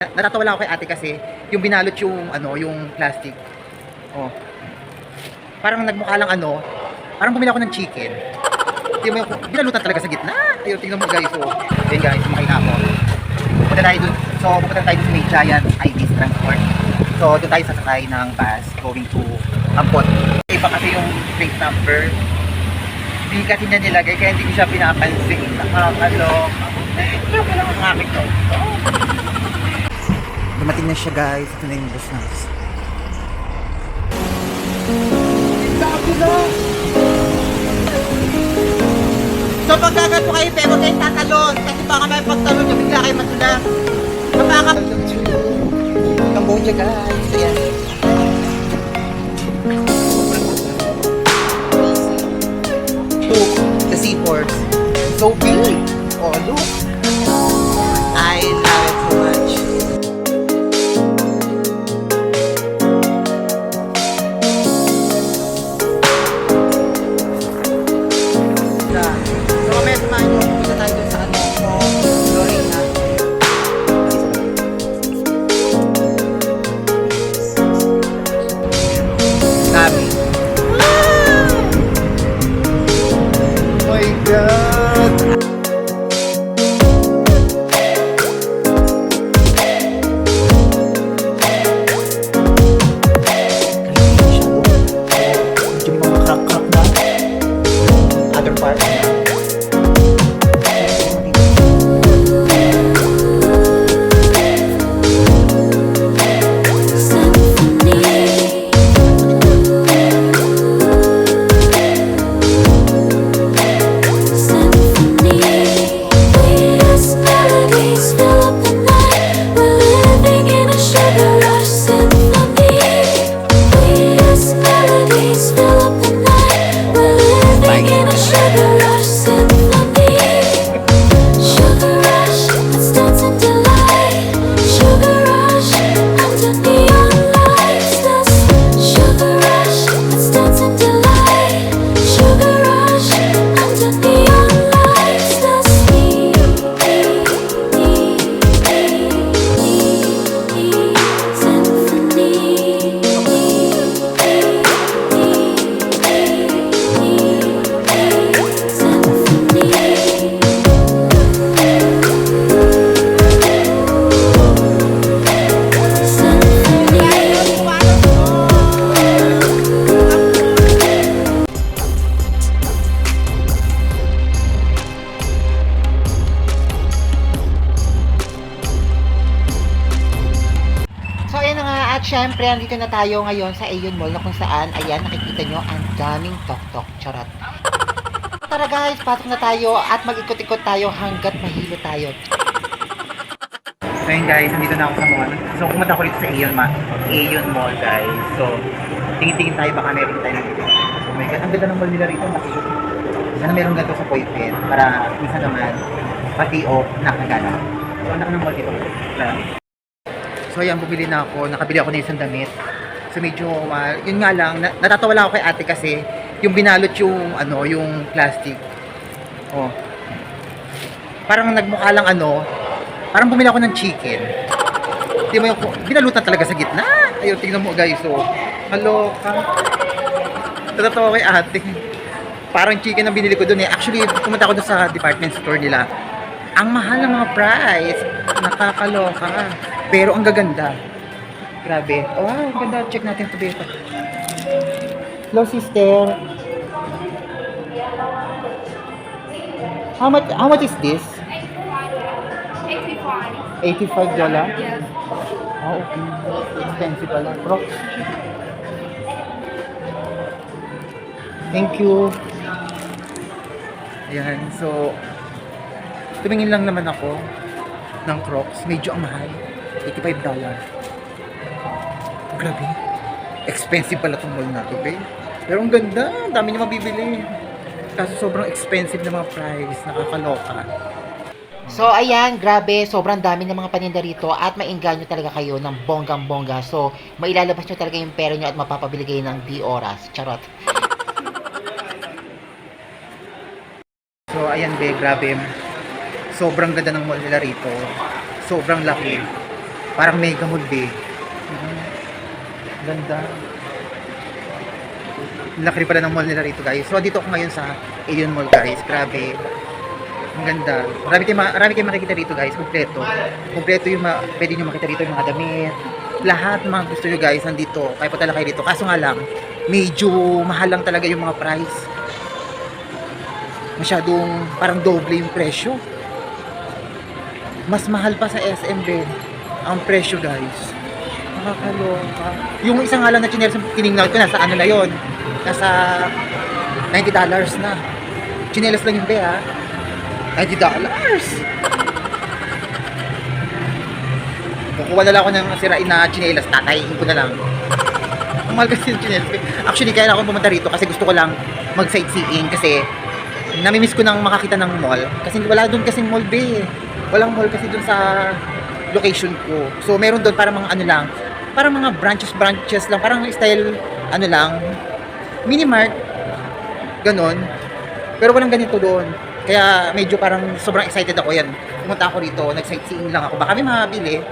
Natatawa lang ako kay ate kasi yung binalot yung yung plastic. Oh. Parang nagmukha lang parang bumili ako ng chicken. Tingnan mo yung binalutan talaga sa gitna. Ayun, tingnan mo guys. So, ayun guys, sumakay na ako. Pupunta tayo dun. So, pupunta tayo dun sa may Giant IB's Transport. So, doon tayo sasakay ng bus going to Ampot. Iba kasi yung plate number. Hindi kasi niya nilagay kaya hindi ko siya pinapansin. Nakakalok. Kaya pala ang aking to. Dumating na siya guys. Ito na yung bus na. So pagkagat po kayo, pero kayo tatalon. Kasi baka may pagtalon nyo, bigla kayo matula. Mapaka... Cambodia guys. Ayan. Look, the seahorse. So big. Oh, look. I love it so much. So, may samahan nyo, pupunta tayo dun sa Lorena. Gabi. Oh my God! Yung mga crack-crack na other part na at syempre, andito na tayo ngayon sa Aeon Mall na kung saan, ayan, nakikita nyo, ang daming tok-tok. Charot. Tara guys, pasok na tayo at mag-ikot-ikot tayo hanggat mahilo tayo. So yun guys, andito na ako sa mall. So pumunta ko dito sa Aeon Mall guys. So, tingin-tingin tayo baka meron tayo nandito. Oh my God, ang ganda ng mall nila rito. Sana meron ganito sa appointment para minsan naman pati off nakagana. So, anak ng mall dito. So ayan, bumili na ako. Nakabili ako ng isang damit. So medyo, yun nga lang, natatawa lang ako kay ate kasi yung binalot yung, yung plastic. Oh. Parang nagmukha lang parang bumili ako ng chicken. Tingnan mo yung, binalutan talaga sa gitna. Ayun, tingnan mo guys. So, kaloka. Natatawa kay ate. Parang chicken ang binili ko dun eh. Actually, pumunta ako dun sa department store nila. Ang mahal ng mga price. Nakakaloka. Pero ang gaganda. Grabe. Oh, wow, ganda. Check natin ito dito. Hello, sister. How much is this? $85. Yes. Oh, okay. Expensive pala. Crocs. Thank you. Ayan. So, tumingin lang naman ako ng Crocs. Medyo ang mahal. $85. Grabe. Expensive pala itong mall na ito, babe. Pero ang ganda. Ang dami niya mabibili. Kaso sobrang expensive na mga price. Nakakaloka. So, ayan. Grabe. Sobrang dami ng mga paninda rito. At maingganyo talaga kayo ng bonggang-bongga. So, mailalabas nyo talaga yung pera nyo at mapapabili kayo ng di oras. Charot. So, ayan, babe. Grabe. Sobrang ganda ng mall nila rito. Sobrang laki. Parang mega mall be. Ganda. Laki pala ng mall nila rito guys. So dito ako ngayon sa Aeon Mall guys. Grabe. Ang ganda. Marami kayong makikita rito guys. Kompleto. Kompleto yung pwede nyo makita rito yung mga damit. Lahat ng mga gusto nyo guys nandito. Kaya pa talaga kayo dito. Kaso nga lang, medyo mahal lang talaga yung mga price. Masyadong parang doble yung presyo. Mas mahal pa sa SM din ang presyo guys. Nakakaloka. Yung isang nga lang na chinelas tinignan ko, nasa ano na yon, nasa $90 na. Chinelas lang yun be ha. $90. Kukuha na lang ako ng sirain na chinelas, tatayin ko na lang. Ang mahal kasi yung chinelas. Actually kaya ako pumunta rito kasi gusto ko lang mag sightseeing kasi namimiss ko nang makakita ng mall. Kasi wala doon kasing mall be. Walang mall kasi doon sa location ko. So meron doon para mga ano lang, parang mga branches lang, parang style ano lang, mini mart ganon. Pero walang ganito doon. Kaya medyo parang sobrang excited ako yan. Pumunta ako rito, nag-sightseeing lang ako. Baka may mabili.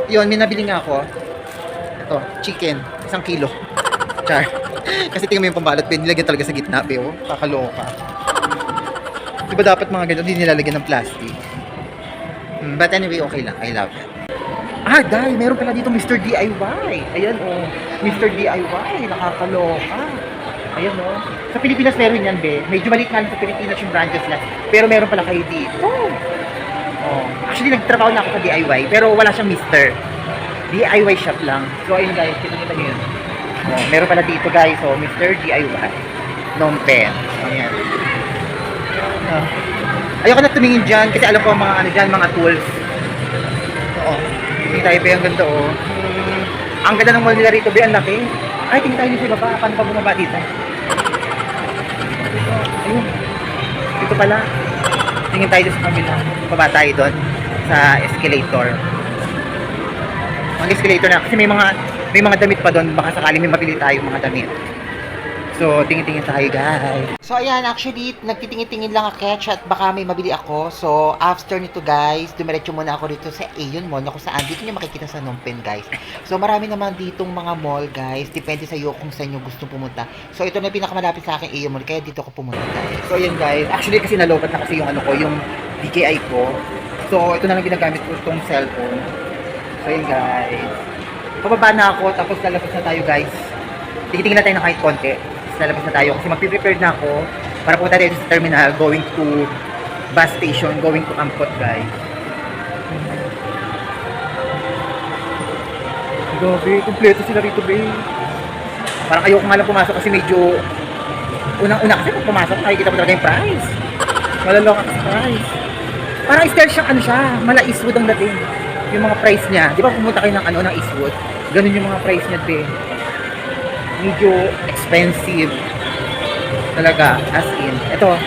Yun, may nabili nga ako. Ito, chicken, 1 kilo. Char. Kasi tingnan mo yung pambalot, nilagyan talaga sa gitna, oh. Kakaloka. Diba dapat mga ganito, hindi nilalagyan ng plastic. But anyway, okay lang. I love it. Ah, dahil meron pala dito Mr. DIY. Ayan, oh. Mr. DIY. Nakakaloka. Ayan, oh. Sa Pilipinas meron yan, be. Medyo maliit nga lang sa Pilipinas yung branches lang. Pero meron pala kayo dito. Oh. Actually, nagtrabaho na ako sa DIY. Pero wala siyang Mr. DIY shop lang. So, ayun guys. Kita nyo yun. Oh, meron pala dito guys. Oh, Mr. DIY. Phnom Penh. Ayan. Oh. Ayoko na tumingin dyan kasi alam ko ang mga ano dyan, mga tools. Oo. Tingin tayo ba ang ganda oh. Ang ganda ng mall nila rito ba, ang laki. Ay, tingin tayo dito sa baba. Paano pa bumaba dito? Ayun. Dito pala. Tingin tayo dito sa kabila. Baba tayo doon sa escalator. Ang escalator na kasi may mga damit pa doon. Baka sakali may mabili tayo mga damit. So, tingin-tingin tayo guys. So, ayan, actually, nagtitingin-tingin lang ako at baka may mabili ako. So, after nito guys, dumiretso muna ako dito sa Aeon Mall na kung saan dito nyo makikita sa Phnom Penh guys. So, marami naman ditong mga mall guys. Depende sa iyo kung saan nyo gusto pumunta. So, ito na yung pinakamalapit sa akin Aeon Mall. Kaya dito ako pumunta guys. So, ayan guys. Actually, kasi nalobat na kasi yung ano ko, yung DJI ko. So, ito na lang ginagamit ko itong cellphone. So, ayan guys. Pababa na ako, tapos lalabas na tayo guys. Tikitingin na tayo ng kahit konti. Lalabas na tayo kasi magpe-prepare na ako para punta tayo sa terminal going to bus station, going to Angkot guys. Grabe, kompleto sila rito be. Parang ayoko nga lang pumasok kasi medyo unang-una kasi pag pumasok nakikita mo talaga yung price. Malaloko kasi price. Parang style siyang ano siya, mala Eastwood ang dating. Yung mga price niya, di ba pumunta kayo ng ano ng Eastwood? Ganun yung mga price niya be. Medyo expensive talaga, as in ito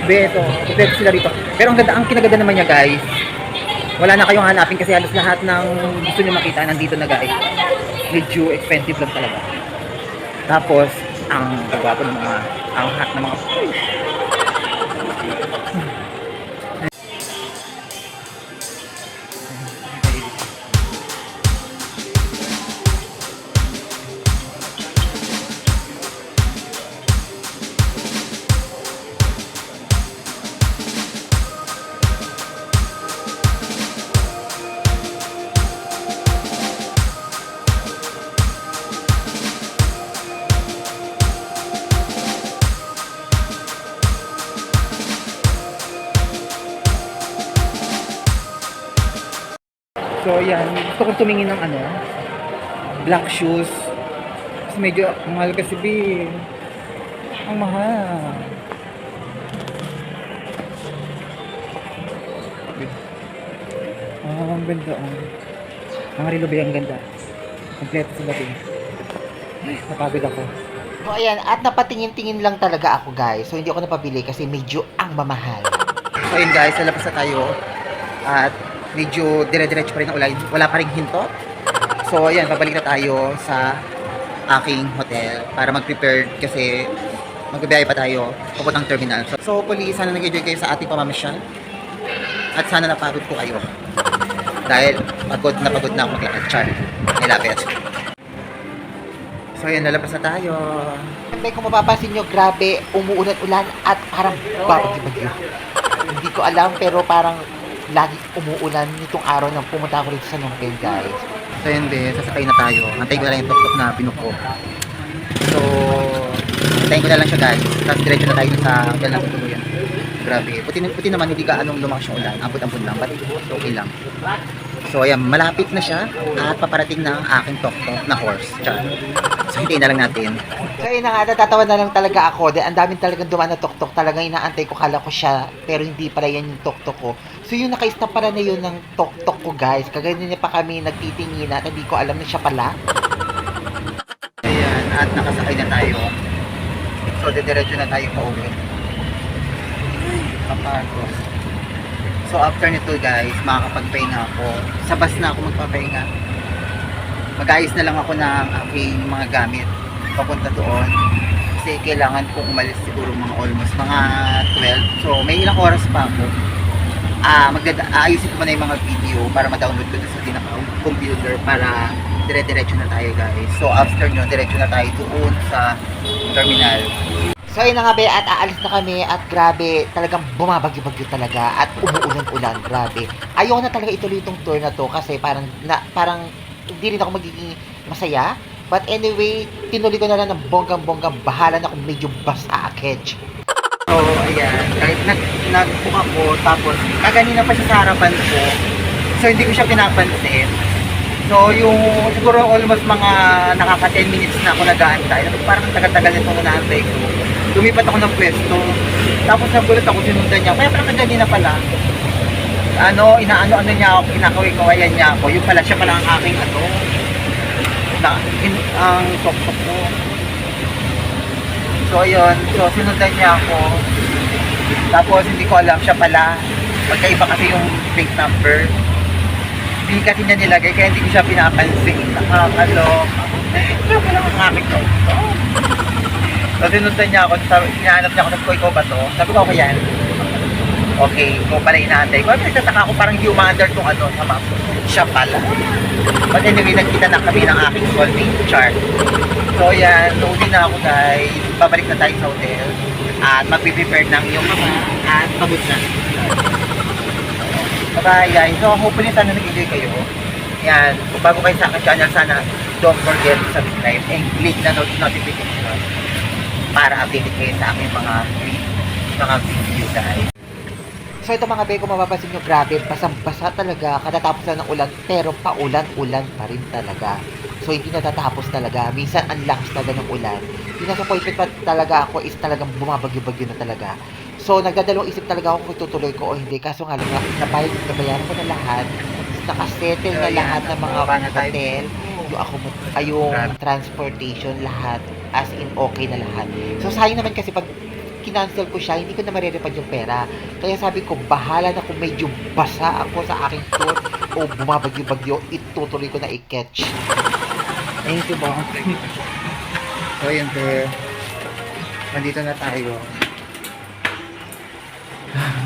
kompleto sila rito, pero ang kinaganda naman niya guys, wala na kayong hanapin kasi halos lahat ng gusto niyo makita nandito na guys. Medyo expensive lang talaga, tapos ang gagwapo ng mga ang hot na mga So, yan. Gusto kong tumingin ng ano, black shoes. Kasi medyo mahal kasi B. Ang mahal. Ang ganda. Ang rilo ba yung ganda? Kompleto sila din. Napagod ako. So, ayan. At napatingin-tingin lang talaga ako, guys. So, hindi ako napabili kasi medyo ang mamahal. So, ayan, guys. Lalabas na tayo. At medyo dire-diretso pa rin ang ulay. Wala pa rin hinto. So, ayan, babalik na tayo sa aking hotel para mag-prepare kasi magbibiyahe pa tayo papuntang terminal. So, hopefully, sana nag-enjoy kayo sa ating pamamasyal at sana napagod ko kayo. Dahil Pagod na ako maglakad. Char. Nilapit. So ayan, lalabas na tayo. Kung mapapansin nyo, grabe, umuulan-ulan at parang babagyo-bagyo. Hindi ko alam, pero parang lagi umuulan nitong araw nang pumunta ako rito sa Longben, guys. So yun, sasakay na tayo. Antayin ko na lang yung tuk-tuk na pinuko. So, antayin ko na lang siya, guys. Tapos diretso na tayo sa hotel na tutuluyan. Grabe. Puti naman, hindi ka anong lumakas yung ulan. Ambot-ambot lang. But okay lang. So, ayan, malapit na siya. At paparating na ang aking tuk-tuk na horse. Char. So, hintayin na lang natin. So, ayun na nga, natatawa na lang talaga ako. Dahil ang daming talagang dumaan na tuk-tuk. Talagang inaantay ko, kala ko siya. Pero hindi pala yan yung tuk-tuk ko. So, yung naka-stop pala na yun ng tuk-tuk ko, guys. Kaganyan pa kami nagtitingin at hindi ko alam na siya pala. Ayan, at nakasakay na tayo. So, didiretso na tayo pa uwi. Kapagos. So, after nito, guys, makakapagpahinga ako. Sa bus na ako magpapahinga. Mag-ayos na lang ako ng aking mga gamit papunta doon. Kasi kailangan kong umalis siguro mga almost mga 12. So, may ilang oras pa ako. Ayusin ko muna yung mga video para ma-download ko sa pinaka-computer para dire-diretso na tayo, guys. So, after nyo, diretso na tayo doon sa terminal. So, yun na nga, be, at aalis na kami at grabe, talagang bumabagyo-bagyo talaga at umuulan-ulan, grabe. Ayoko na talaga ituloy itong tour na to kasi parang hindi rin ako magiging masaya. But anyway, tinuloy ko na lang ng bonggang-bonggang, bahala na kung medyo basa akit. So, ayan, kahit nag-book ako, tapos kaganina pa siya sa harapan ko, so hindi ko siya pinapansin. So, yung siguro almost mga nakaka 10 minutes na ako nag-aantay. Parang tagal-tagal nito naantay ko. Lumipat ako ng pwesto. Tapos nagulat ako, sinundan niya. Kaya parang kaganina pala. Inaano niya ako, kinakaway-kawayan niya ako. Yung pala, siya pala ang aking ang tok-tok ko. So, ayun. So, sinundan niya ako. Tapos, hindi ko alam, siya pala. Magkaiba kasi yung plate number. Hindi kasi niya nilagay, kaya hindi ko siya pinapansin. Nakakalok. Siya pala ang aking tok-tok. So, sinundan niya ako. Hinahanap niya ako. Sabi ko, ikaw ba to? Sabi ko, ako yan. Okay, ikaw pala inaantay ko. Ay, nagtataka ako parang hindi umaandar itong sa map. Siya pala. But anyway, nagkita na kami ng aking soulmate chart. So, yan. Uwi na ako, guys. Babalik na tayo sa hotel. At magpiprepare ng iyong mama. At pagod na. Bye, guys. So, hopefully sana nag-enjoy kayo. Yan. Kung bago kayo sa aking channel, sana don't forget to subscribe and click na notification para updated kayo sa aking mga video, guys. So ito mga be, kung mapapansin nyo, grabe, basang-basa talaga, katatapos lang ng ulan, pero paulan-ulan pa rin talaga. So hindi natatapos talaga, minsan ang lakas talaga ng ulan. Pinasa-appointment pa talaga ako is talagang bumabagyo-bagyo na talaga. So nagdadalawang isip talaga ako kung tutuloy ko o hindi, kaso nga lang, nabayaran ko na lahat, nakasettle na lahat ng mga hotel, yung transportation, lahat, as in okay na lahat. So sayang naman kasi pag kinancel ko siya, hindi ko na marerepad yung pera. Kaya sabi ko, bahala na kung medyo basa ako sa aking tour o bumabagyo-bagyo, itutuloy ko na i-catch. Thank you, Bong. So, yun, nandito na tayo.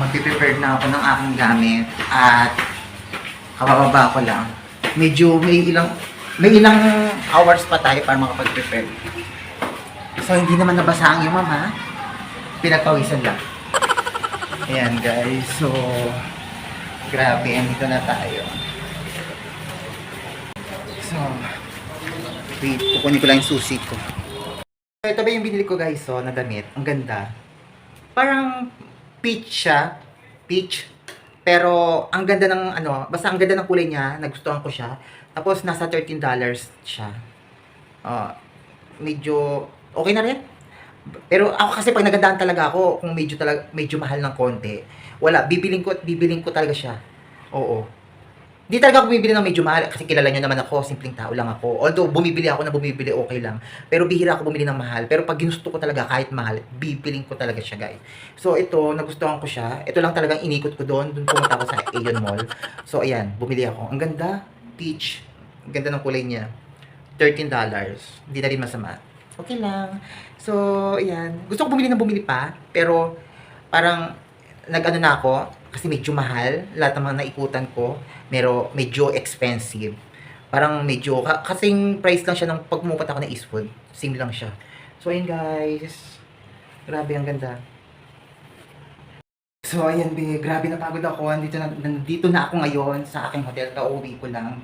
Mag-prepare na ako ng aking gamit at kabababa ko lang. Medyo may ilang hours pa tayo para makapag-prepare. So, hindi naman nabasa ang iyong mama. Pinagpawisan lang. Ayan, guys. So, grabe. Andito na tayo. So, wait. Kukunin ko lang yung susi ko. So, ito ba yung binili ko, guys? So, na damit. Ang ganda. Parang peach siya. Peach. Pero, ang ganda ng, basta ang ganda ng kulay niya. Nagustuhan ko siya. Tapos, nasa $13 siya. Medyo, okay na rin. Pero ako kasi pag nagandaan talaga ako, kung medyo mahal ng konti, wala, bibiling ko talaga siya. Oo. Di talaga ako bumibili ng medyo mahal kasi kilala niyo naman ako, simpleng tao lang ako. Although bumibili okay lang. Pero bihira ako bumili ng mahal. Pero pag ginusto ko talaga kahit mahal, bibiling ko talaga siya, guys. So ito, nagustuhan ko siya. Ito lang talagang inikot ko doon pumunta ako sa Aeon Mall. So ayan, bumili ako. Ang ganda, peach. Ang ganda ng kulay niya. $13. Hindi na rin masama. Okay lang. So, ayan. Gusto ko bumili pa. Pero, parang, na ako. Kasi medyo mahal. Lahat ng mga naikutan ko, medyo expensive. Parang medyo, kasing price lang siya nung pag pumupunta ako ng Eastwood. Same lang siya. So, ayun guys. Grabe, ang ganda. So, ayan, be. Grabe, napagod ako. Nandito na ako ngayon sa aking hotel. Kauwi ko lang.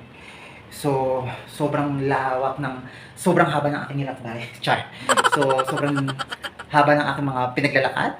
So, sobrang haba ng aking nilakbay. Char. So, sobrang haba ng aking mga pinaglalakad.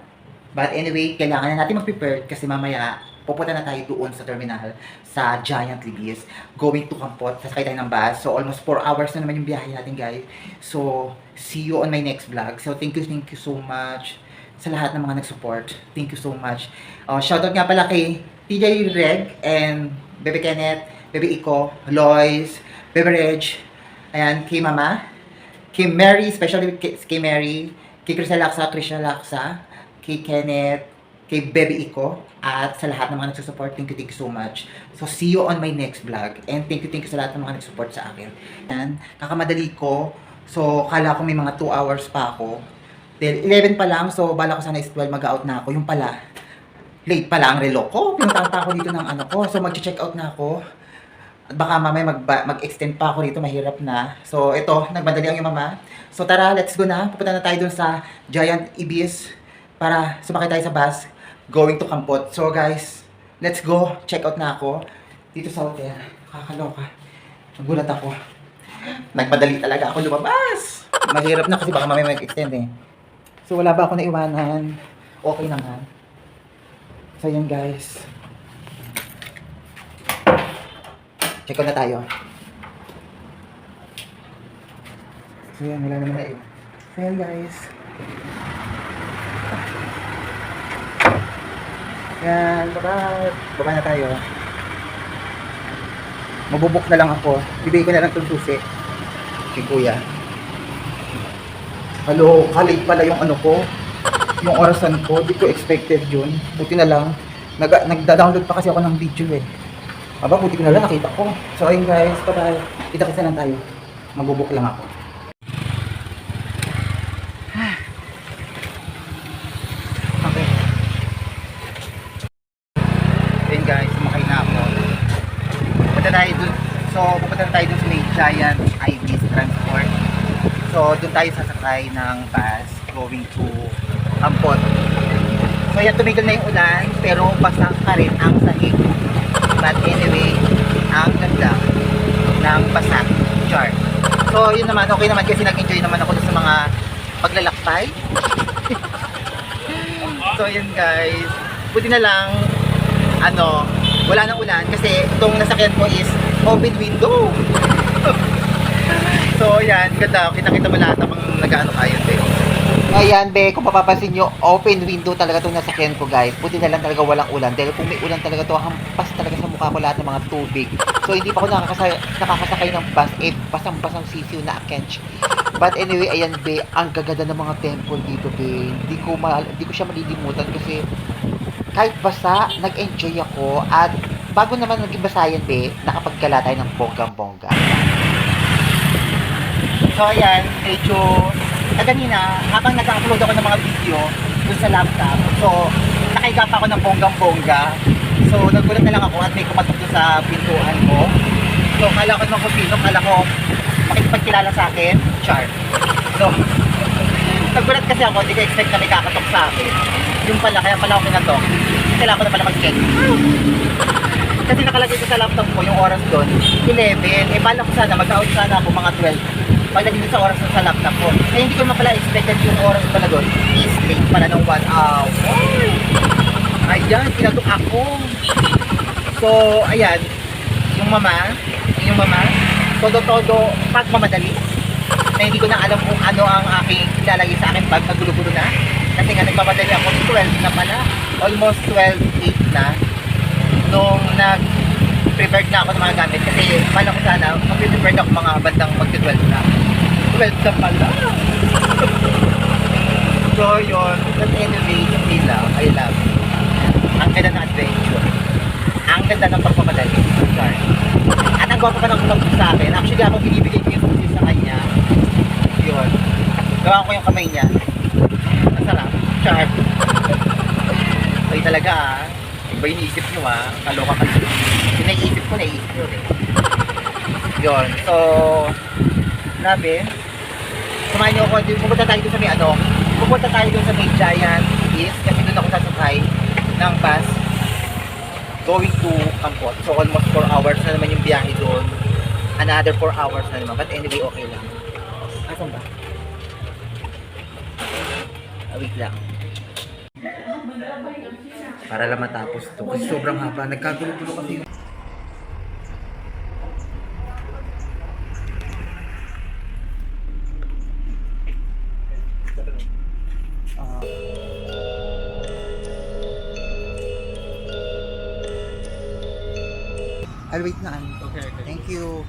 But anyway, kailangan na natin mag-prepare kasi mamaya pupunta na tayo doon sa terminal sa Giant Libis. Going to Kampot. Sasakay tayo ng bus. So, almost 4 hours na naman yung biyahe natin, guys. So, see you on my next vlog. So, thank you so much sa lahat ng mga nag-support. Thank you so much. Shoutout nga pala kay TJ Reg and Bebe Kenneth, Bebe Iko, Lois, Bebe Reg, ayan, kay Mama, kay Mary, especially kay Mary, kay Krisha Laksa, kay Kenneth, kay Bebe Iko, at sa lahat ng mga nagsusupport, thank you so much. So, see you on my next vlog. And thank you sa lahat ng mga nagsupport sa akin. Ayan, kakamadali ko. So, kala ko may mga 2 hours pa ako. 11 pa lang, so bala ko sana is 12 mag-out na ako. Yung pala, late pala ang relo ko. Pinuntahan pa ako dito ng ano ko. So, mag-check out na ako. At baka mamaya mag-extend pa ako dito, mahirap na. So, ito, nagmadali ang yung mama. So, tara, let's go na. Pupunta na tayo dun sa Giant Ibis para sumakay tayo sa bus going to Kampot. So, guys, let's go. Check out na ako dito sa hotel. Kakaloka. Nagulat ako. Nagmadali talaga ako lumabas. Mahirap na kasi baka mamaya mag-extend eh. So, wala ba ako naiwanan? Okay naman. So, yun guys. Check out na tayo. So, yan. Wala naman na yun. So, yan guys. Yan. Bye-bye. Baba na tayo. Mabubuk na lang ako. Bibigay ko na lang itong susi. Kay kuya. Hello, kalig pala yung ano ko, yung orasan ko, di ko expected yun. Buti na lang, nagda-download pa kasi ako ng video eh. Aba, buti ko na lang, nakita ko. So ayun guys, bye-bye. Kita-kita lang tayo. Magbubuk lang ako. Okay. Ayun guys, sumakay na ako. Pupunta tayo dun. So, pupunta tayo dun sa may Giant Ibis Transport. So, doon tayo sasakay ng bus going to Kampot. So, yan, tumigil na yung ulan, pero basa pa rin ang sahig. But anyway, ang ganda ng basa. Char. So, yun naman, okay naman kasi nag-enjoy naman ako sa mga paglalakbay. So, yun guys. Buti na lang, wala nang ulan kasi itong nasakyan ko is open window. So, ayan, ganda. Kita-kita mo lahat ng nag-ano kayo, be. Ayan, be, kung mapapansin nyo, open window talaga itong nasakyan ko, guys. Buti na lang talaga walang ulan. Dahil kung may ulan talaga to, hampas talaga sa mukha ko lahat ng mga tubig. So, hindi pa ako nakakasakay ng bus. Basang-basang sisiw na akench. But anyway, ayan, be, ang gaganda ng mga temple dito, be. Hindi ko siya malilimutan kasi kahit basa, nag-enjoy ako. At bago naman naging basa yan, be, nakapagkala tayo ng bonggang-bongga. So, ayan, medyo, kanina, habang nag-upload ako ng mga video dun sa laptop, so, nakahiga pa ako ng bonggang-bongga. So, nagulat na lang ako at may kumatok doon sa pintuan ko. So, kala ko naman kung sino, kala ko makikipagkilala sa akin, Char. So, nagulat kasi ako, hindi ko expect na may kakatok sa akin. Yung pala, kaya pala ako kinatok. Kailangan ko na pala mag-check. Kasi nakalagay ko sa laptop ko yung oras doon, 11. Eh, bala ko sana, mag-out sana ako mga 12. Pagdating sa oras sa laptop ko. Eh, hindi ko naman pala expected yung oras pala doon. Is late pala ng 1 hour. Ayan, pinatok ako. So, ayan. Yung mama, todo-todo pagmamadali. Na hindi ko na alam kung ano ang aking ilalagay sa akin pag nagulo-gulo na. Kasi nga nagmamadali ako, 12 na pala. Almost 12:08 na. Nung nag-prepared na ako ng mga gamit. Kasi pala ko sana, mag-prepared ako mga bandang mag-12 na. 12 na pala. So yun, but anyway, hindi lang, I love it. Ang ganda ng adventure. Ang ganda ng pagpapadali. At ang gwapo pa ng kulog sa akin. Actually, ako binibigay ko yung susi sa kanya. Yun. Gawa ko yung kamay niya. Masarap. Sharp. Ay talaga ah. ba iniisip nyo kaloka kasi. Yung naiisip ko, naiisip nyo rin. Yun, so, grabe. Samahan nyo ako, pupunta tayo doon sa may pupunta tayo doon sa may Giant East kasi doon ako sasakay ng bus going to Kampot. So almost 4 hours na naman yung biyahe doon. Another 4 hours na naman. But anyway, okay lang. Asan ba? Wait lang. Para lang matapos to. Kasi sobrang haba. Nagkagulo-gulo kasi. I'll wait na. Okay. Thank you.